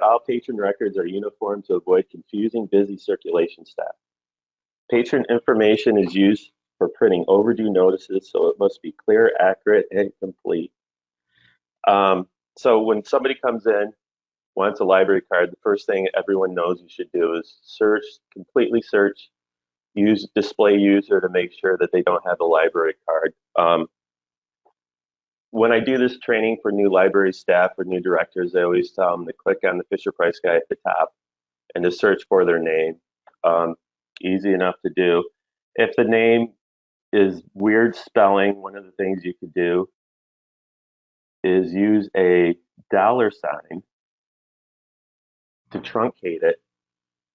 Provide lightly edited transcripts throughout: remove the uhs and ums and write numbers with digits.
all patron records are uniform to avoid confusing busy circulation staff. Patron information is used for printing overdue notices, so it must be clear, accurate, and complete. So when somebody comes in, wants a library card, the first thing everyone knows you should do is search, completely search, use display user to make sure that they don't have a library card. When I do this training for new library staff or new directors, I always tell them to click on the Fisher-Price guy at the top and to search for their name. Easy enough to do. If the name is weird spelling, one of the things you could do is use a $sign to truncate it,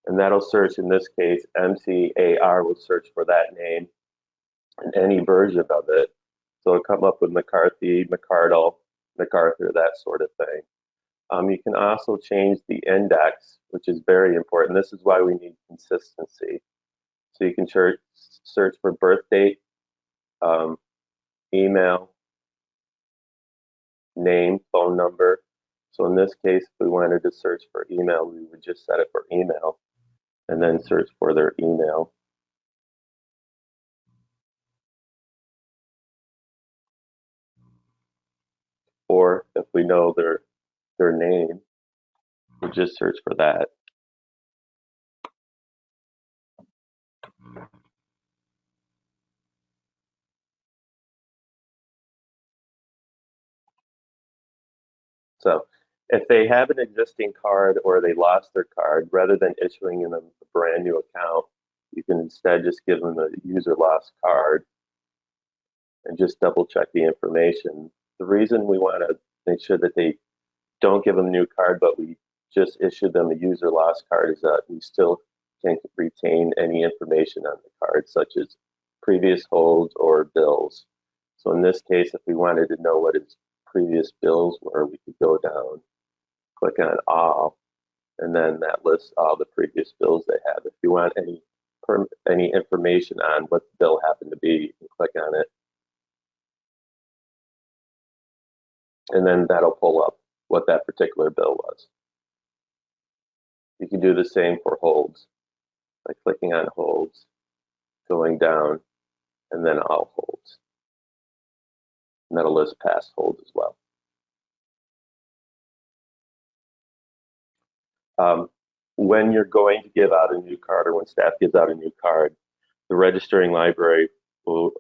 and that'll search, in this case, MCAR will search for that name and any version of it. So it'll come up with McCarthy, McCardle, MacArthur, that sort of thing. You can also change the index, which is very important. This is why we need consistency. So you can search for birth date, email, name, phone number. So in this case, if we wanted to search for email, we would just set it for email and then search for their email. Or if we know their name, we just search for that. So if they have an existing card or they lost their card, rather than issuing them a brand new account, you can instead just give them a user lost card and just double check the information. The reason we want to make sure that they don't give them a new card, but we just issue them a user lost card, is that we still can retain any information on the card, such as previous holds or bills. So in this case, if we wanted to know what his previous bills were, we could go down, click on all, and then that lists all the previous bills they have. If you want any information on what the bill happened to be, you can click on it, and then that'll pull up what that particular bill was. You can do the same for holds by clicking on holds, going down, and then all holds. And that'll list past holds as well. When you're going to give out a new card, or when staff gives out a new card, the registering library will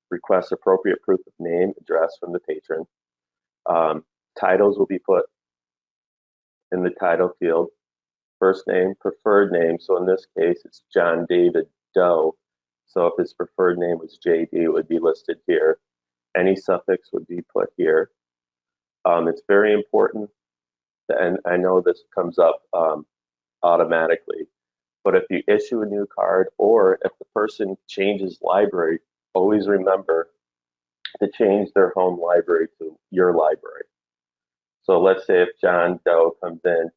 request appropriate proof of name, address from the patron. Titles will be put in the title field. First name, preferred name. So in this case, it's John David Doe. So if his preferred name was JD, it would be listed here. Any suffix would be put here. It's very important, and I know this comes up automatically, but if you issue a new card or if the person changes library, always remember to change their home library to your library. So let's say if John Doe comes in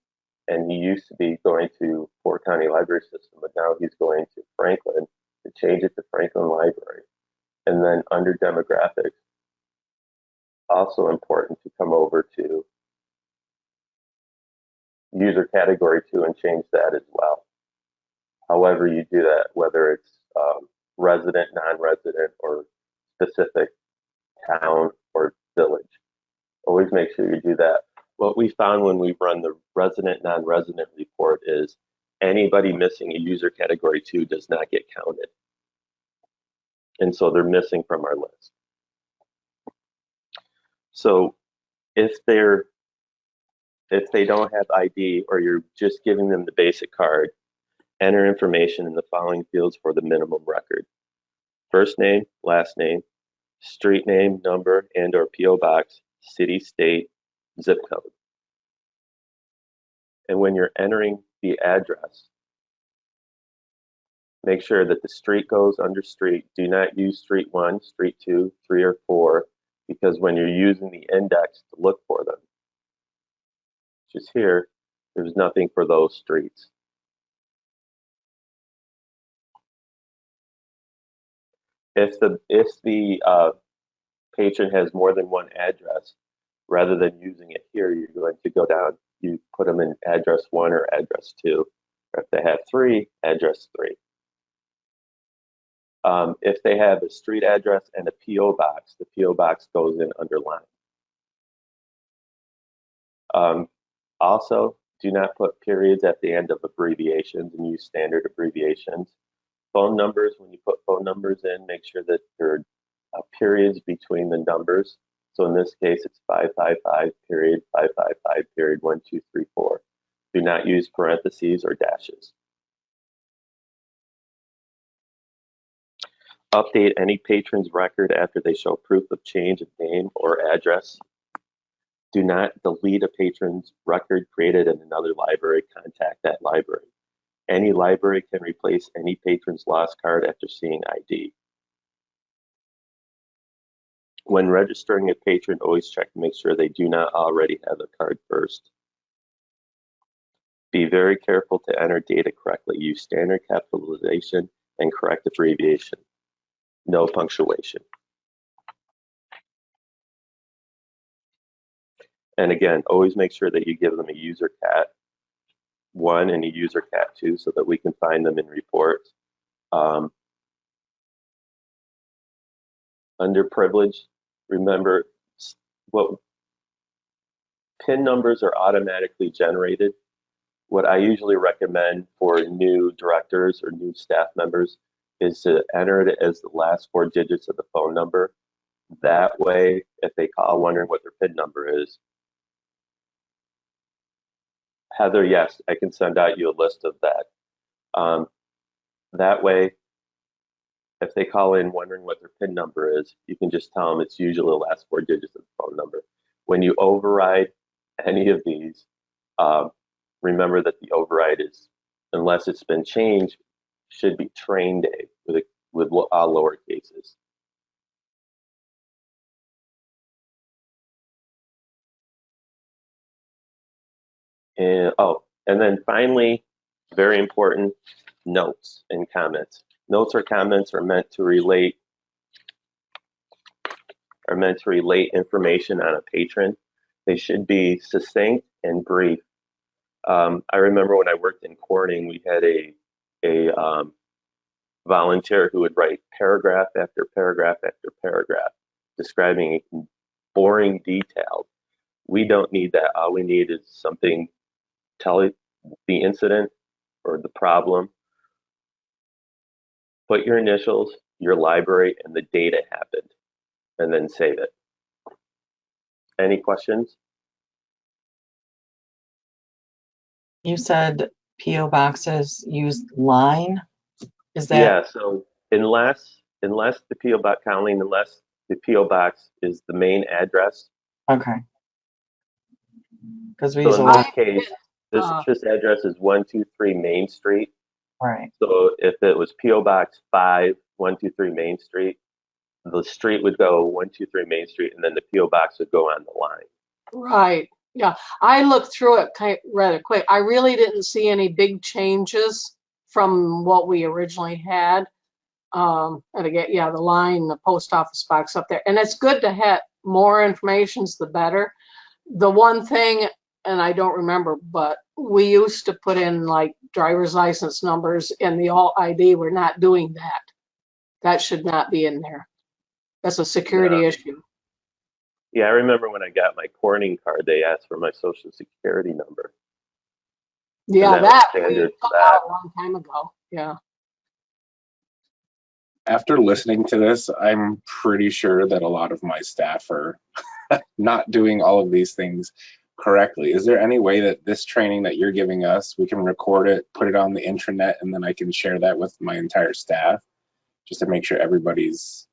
and he used to be going to Fort County Library System, but now he's going to Franklin, to change it to Franklin Library. And then under demographics, also important to come over to user category 2 and change that as well. However you do that, whether it's resident, non-resident, or specific town or village, always make sure you do that. What we found when we run the resident, non-resident report is anybody missing a user category 2 does not get counted. And so they're missing from our list. So if they don't have ID, or you're just giving them the basic card, enter information in the following fields for the minimum record: first name, last name, street name, number and or PO box, city, state, zip code. And when you're entering the address, make sure that the street goes under street. Do not use street 1, street 2, 3, or 4, because when you're using the index to look for them, which is here, there's nothing for those streets. If the patron has more than one address, rather than using it here, you're going to go down, you put them in address 1 or address 2. Or if they have 3, address 3. If they have a street address and a P.O. box, the P.O. box goes in underlined. Also, do not put periods at the end of abbreviations and use standard abbreviations. Phone numbers, when you put phone numbers in, make sure that there are periods between the numbers. So in this case, it's 555 period 555 period 1234. Do not use parentheses or dashes. Update any patron's record after they show proof of change of name or address. Do not delete a patron's record created in another library. Contact that library. Any library can replace any patron's lost card after seeing ID. When registering a patron, always check to make sure they do not already have a card first. Be very careful to enter data correctly. Use standard capitalization and correct abbreviation. No punctuation. And again, always make sure that you give them a user cat 1 and a user cat 2 so that we can find them in reports. Underprivileged, remember what PIN numbers are automatically generated. What I usually recommend for new directors or new staff members is to enter it as the last 4 digits of the phone number. That way, if they call wondering what their PIN number is, Heather, yes, I can send out you a list of that. That way, if they call in wondering what their PIN number is, you can just tell them it's usually the last 4 digits of the phone number. When you override any of these, remember that the override is, unless it's been changed, should be train day with all lower cases. And then finally, very important, notes and comments. Notes or comments are meant to relate information on a patron. They should be succinct and brief. I remember when I worked in Corning, we had a volunteer who would write paragraph after paragraph after paragraph, describing boring detail. We don't need that. All we need is something, tell the incident or the problem, put your initials, your library, and the date it happened, and then save it. Any questions? You said PO boxes use line. Is that? Yeah. So unless the PO box, Colleen, unless the PO box is the main address. Okay. Because we So use a in lot. this case, this address is 123 Main Street. Right. So if it was PO Box 5, 123 Main Street, the street would go 123 Main Street, and then the PO box would go on the line. Right. Yeah. I looked through it rather quick. I really didn't see any big changes from what we originally had. And again, yeah, the line, the post office box up there. And it's good to have more information, the better. The one thing, and I don't remember, but we used to put in like driver's license numbers in the all ID. We're not doing that. That should not be in there. That's a security issue. Yeah, I remember when I got my Corning card, they asked for my social security number. Yeah, that we took out a long time ago. Yeah. After listening to this, I'm pretty sure that a lot of my staff are not doing all of these things correctly. Is there any way that this training that you're giving us, we can record it, put it on the intranet, and then I can share that with my entire staff just to make sure everybody's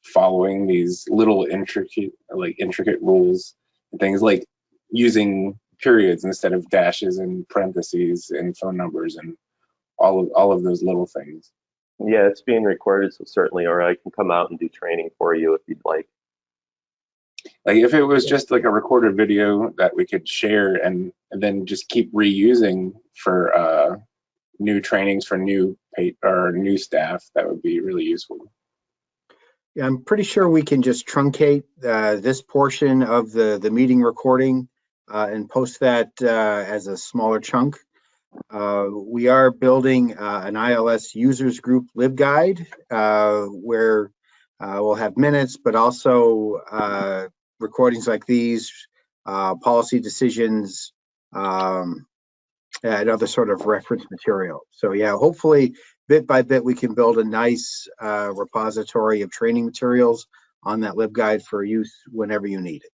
following these little intricate rules and things like using periods instead of dashes and parentheses and phone numbers and all of those little things? Yeah, it's being recorded, so certainly, or I can come out and do training for you if you'd like. Like if it was just like a recorded video that we could share and then just keep reusing for new trainings for new staff, that would be really useful. Yeah, I'm pretty sure we can just truncate this portion of the meeting recording and post that as a smaller chunk. We are building an ILS users group LibGuide where we'll have minutes, but also recordings like these, policy decisions, and other sort of reference material. So yeah, hopefully bit by bit we can build a nice repository of training materials on that LibGuide for use whenever you need it.